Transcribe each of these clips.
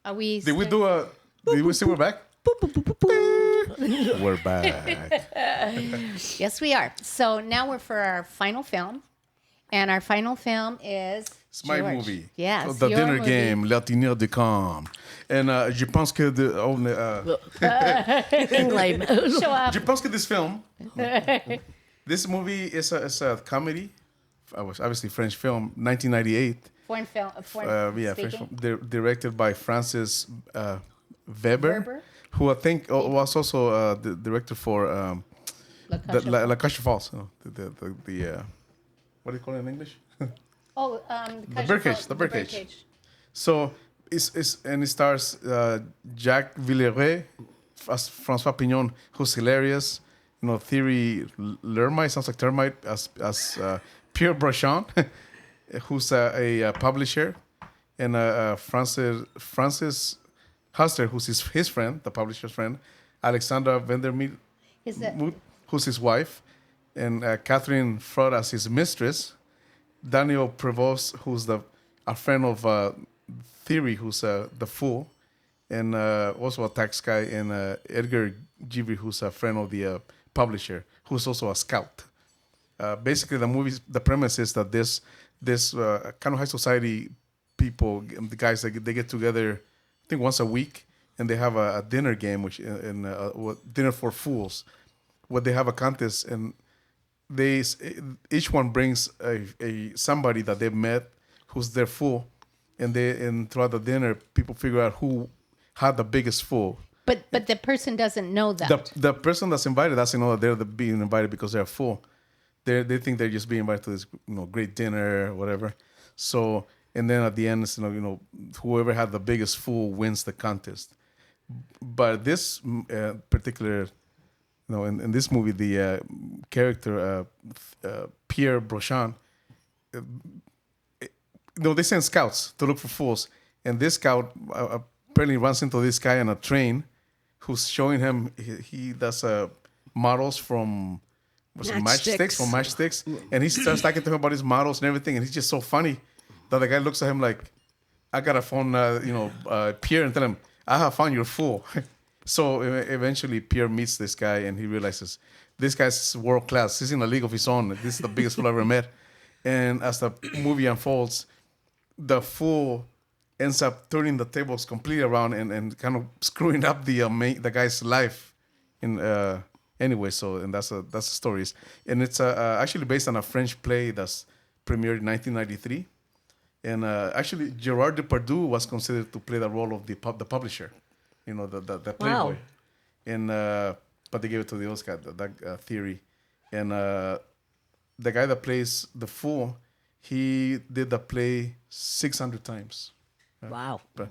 Are we? Did we do a? Did we say we're back? We're back. Yes, we are. So now we're for our final film, and our final film is. It's my George. movie. Yes, So, The your Dinner movie. Game, La Tinière de Calme. And je pense que Show up. je pense que this film, this movie is a comedy. Obviously French film, 1998. Foreign film. Yeah, French film, directed by Francis Weber, Weber? who I think was also the director for La Cage aux Folles. The what do you call it in English? The Birdcage. The Birdcage. So it stars Jacques Villeray, as François Pignon, who's hilarious. Thierry Lhermitte, sounds like termite, as Pierre Brochamp, who's a publisher, and Francis Huster, who's his friend, the publisher's friend, Alexandra Vandermeer, who's his wife, and Catherine Fraud as his mistress, Daniel Prevost, who's a friend of Thierry, who's the fool, and also a tax guy, and Edgar Givry, who's a friend of the publisher, who's also a scout. Basically, the premise is that this kind of high society people, the guys, they get together, I think once a week, and they have a dinner game, dinner for fools, where they have a contest, and each one brings a somebody that they've met who's their fool, and throughout the dinner, people figure out who had the biggest fool. But the person doesn't know that. The person that's invited doesn't know that they're being invited because they're full. They think they're just being invited to this great dinner or whatever. So, and then at the end, whoever had the biggest fool wins the contest. But this particular, in this movie, the character Pierre Brochamp, they send scouts to look for fools, and this scout apparently runs into this guy on a train, who's showing him he does models from matchsticks, and he starts talking to him about his models and everything, and he's just so funny that the guy looks at him like, I gotta phone Pierre and tell him I have found your fool. So eventually Pierre meets this guy, and he realizes this guy's world class. He's in a league of his own. This is the biggest fool I've ever met. And as the movie unfolds, the fool ends up turning the tables completely around and kind of screwing up the guy's life. Anyway, and that's the story. And it's actually based on a French play that's premiered in 1993. And actually, Gerard Depardieu was considered to play the role of the publisher, the playboy. Wow. And but they gave it to the Oscar, that Thierry. And the guy that plays the fool, he did the play 600 times. Wow. But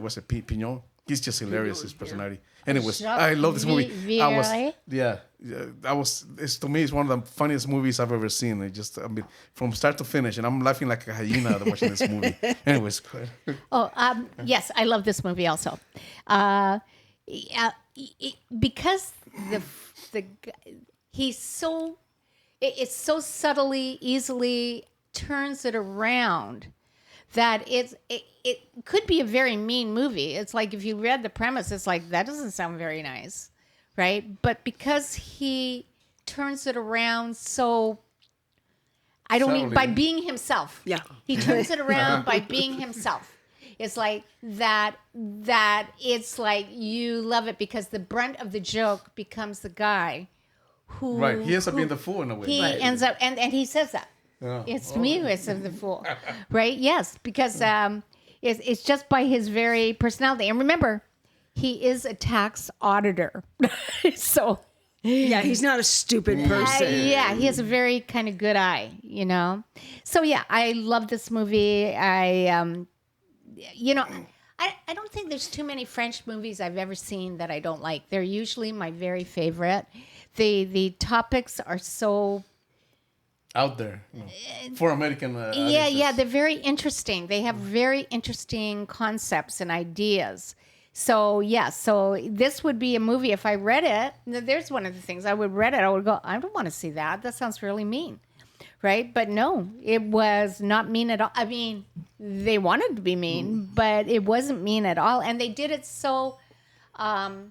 what's it, Pignon? He's just hilarious, his personality. Anyways, I love this movie. To me, it's one of the funniest movies I've ever seen. From start to finish, and I'm laughing like a hyena watching this movie. Anyways, go ahead. Yes, I love this movie also. Because it's so subtly, easily turns it around that it could be a very mean movie. It's like if you read the premise, it's like, that doesn't sound very nice, right? But because he turns it around by being himself. Yeah. He turns it around by being himself. It's like that it's like you love it because the brunt of the joke becomes the guy who... Right, he ends up being the fool in a way. He ends up, and he says that. Yeah. It's me who is the fool, right? Yes, because it's just by his very personality. And remember, he is a tax auditor, so yeah, he's not a stupid person. He has a very kind of good eye, So yeah, I love this movie. I don't think there's too many French movies I've ever seen that I don't like. They're usually my very favorite. The topics are so out there for American audiences. They're very interesting. They have very interesting concepts and ideas. So this would be a movie. If I read it, there's one of the things I would read it, I would go, I don't want to see that. That sounds really mean, right? But no, it was not mean at all. I mean, they wanted to be mean, but it wasn't mean at all. And they did it so that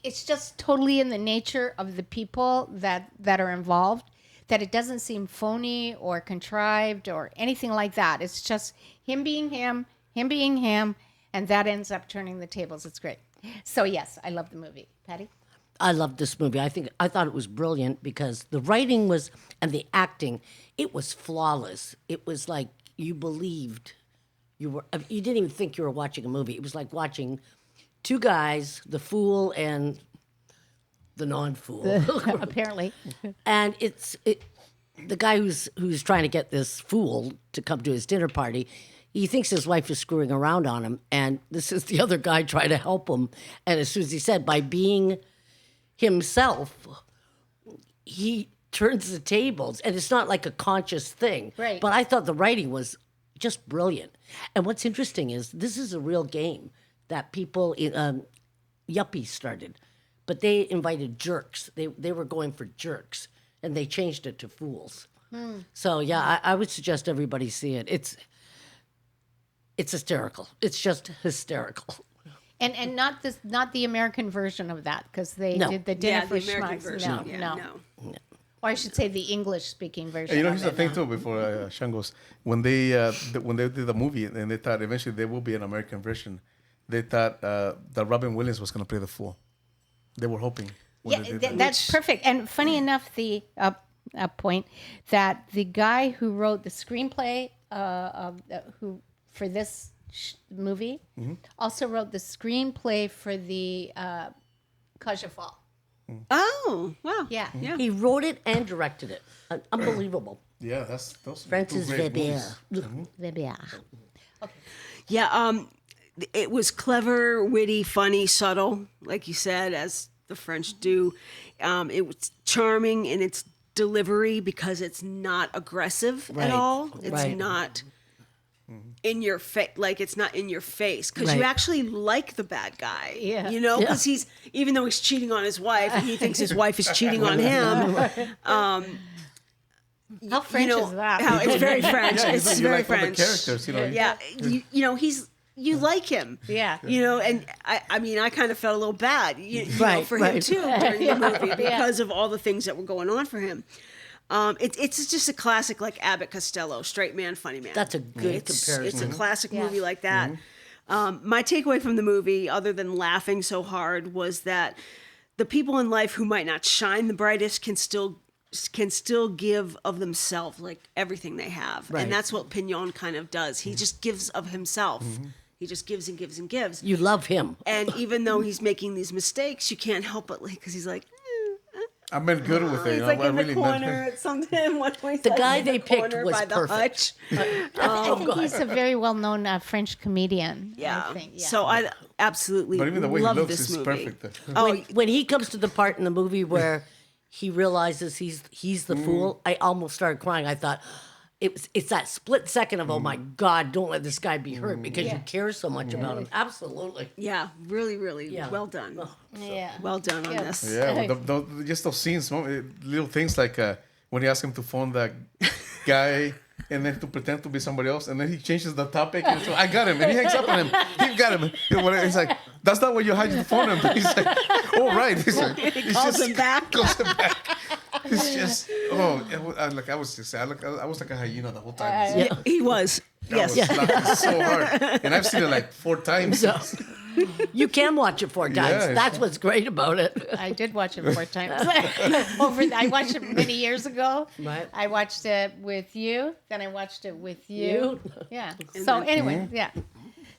it's just totally in the nature of the people that are involved, that it doesn't seem phony or contrived or anything like that. It's just him being him being him, and that ends up turning the tables. It's great. So yes, I love the movie. Patty? I loved this movie. I thought it was brilliant because the writing was and the acting, it was flawless. It was like you believed you didn't even think you were watching a movie. It was like watching two guys, the fool and the non-fool. Apparently. And the guy who's trying to get this fool to come to his dinner party. He thinks his wife is screwing around on him, and this is the other guy trying to help him. And as soon as he said, by being himself, he turns the tables, and it's not like a conscious thing. Right. But I thought the writing was just brilliant. And what's interesting is this is a real game that people, yuppies started, but they invited jerks. They were going for jerks, and they changed it to fools. So yeah, I would suggest everybody see it. It's hysterical. It's just hysterical. And not the American version of that, because they No. did the dinner Yeah, for the American schmucks. version. No. Or I should say the English-speaking version. You know, of here's the it. thing too. Before Sean goes, when they did the movie and they thought eventually there will be an American version, they thought that Robin Williams was going to play the fool. They were hoping. when they Yeah, did that. that's perfect. And funny enough, the point that the guy who wrote the screenplay who for this movie also wrote the screenplay for the Fall. Oh, wow. Yeah. Yeah. He wrote it and directed it. Unbelievable. Yeah, those are Francis two great Weber. movies. Yeah, it was clever, witty, funny, subtle, like you said, as the French do. It was charming in its delivery because it's not aggressive Right, at all. It's right. not in your face, like it's not in your face, because you Right. actually like the bad guy. Yeah. You know, because he's, even though he's cheating on his wife and he thinks his wife is cheating on him. How French you know, is that? How, it's very French. Yeah, It's you very like all the French. characters, you know. Yeah, you know, you like him. Yeah. You know, and I mean, I kind of felt a little bad, you know, Right, for him right. too during the movie because of all the things that were going on for him. It's just a classic, like Abbott Costello, straight man, funny man. That's a good It's comparison. a classic Yeah. movie like that. My takeaway from the movie, other than laughing so hard, was that the people in life who might not shine the brightest can still give of themselves, like everything they have. Right. And that's what Pignon kind of does. He just gives of himself. He just gives and gives and gives. You love him. And even though he's making these mistakes, you can't help but, like, because he's like, I meant good with it. he's You like know, I in the really meant corner at something. The guy they picked was by the perfect. hutch. I think he's a very well-known French comedian. Yeah. I think. Yeah. So I absolutely But even the way he love looks this is movie. perfect. Oh, When he comes to the part in the movie where he realizes he's the fool, I almost started crying. I thought it's that split second of, oh my God, don't let this guy be hurt because you care so much about him. Absolutely. yeah, really, really Yeah. well done. yeah. Well done on Yeah. this. Yeah, just those scenes, little things like when he asks him to phone that guy and then to pretend to be somebody else, and then he changes the topic. And so I got him, and he hangs up on him. He got him. He's like, "That's not what you had to phone him." He's like, "Oh right." He's like, he calls him back. Calls him back. It's just I was like a hyena the whole time. Yeah, he was. I Yes. was laughing so hard, and I've seen it like 4 times. You can watch it 4 times. Yeah. That's what's great about it. I did watch it 4 times. I watched it many years ago. Right. I watched it with you. Then I watched it with you. You? Yeah. So anyway, yeah.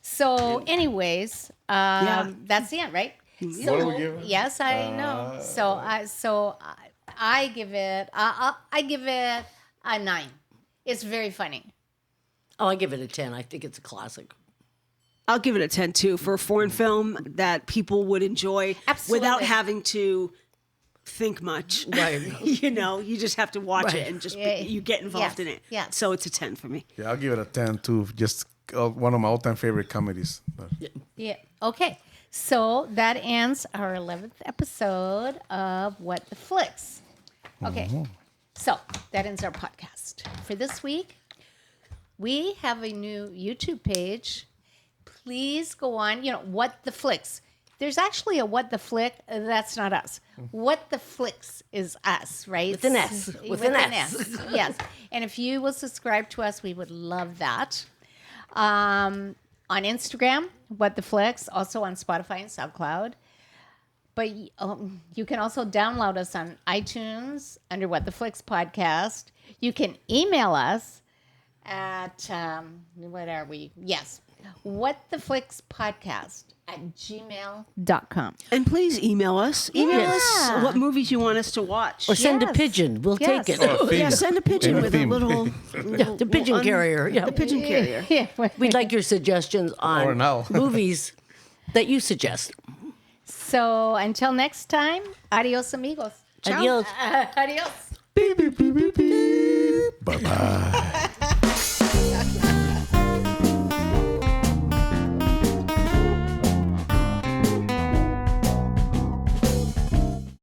So anyways, that's the end, right? So, What do we give it? Yes, I know. So I give it. I give it a 9. It's very funny. Oh, I give it a 10. I think it's a classic. I'll give it a 10 too for a foreign film that people would enjoy Absolutely. without having to think much. Right. You know, you just have to watch Right. it and just Yeah. you get involved Yes. in it. Yes. So it's a 10 for me. Yeah, I'll give it a 10 too. Just one of my all-time favorite comedies. Yeah. Okay. So that ends our 11th episode of What the Flicks. Okay. So that ends our podcast for this week. We have a new YouTube page. Please go on. What the Flicks. There's actually a What the Flick. That's not us. What the Flicks is us, right? With an S. With an S. Yes. And if you will subscribe to us, we would love that. On Instagram, What the Flicks. Also on Spotify and SoundCloud. But you can also download us on iTunes under What the Flicks Podcast. You can email us at, what are we? Yes, What the Flicks Podcast at gmail.com. And please email us. Email us what movies you want us to watch. Or send a Yes. pigeon. We'll Yes. take it. Or a theme. Yeah, send a pigeon Any with a theme. little, The pigeon carrier. Yeah. The pigeon carrier. Yeah. We'd like your suggestions Or on an owl. movies that you suggest. So until next time, adios, amigos. Adios. Adios. Bye-bye.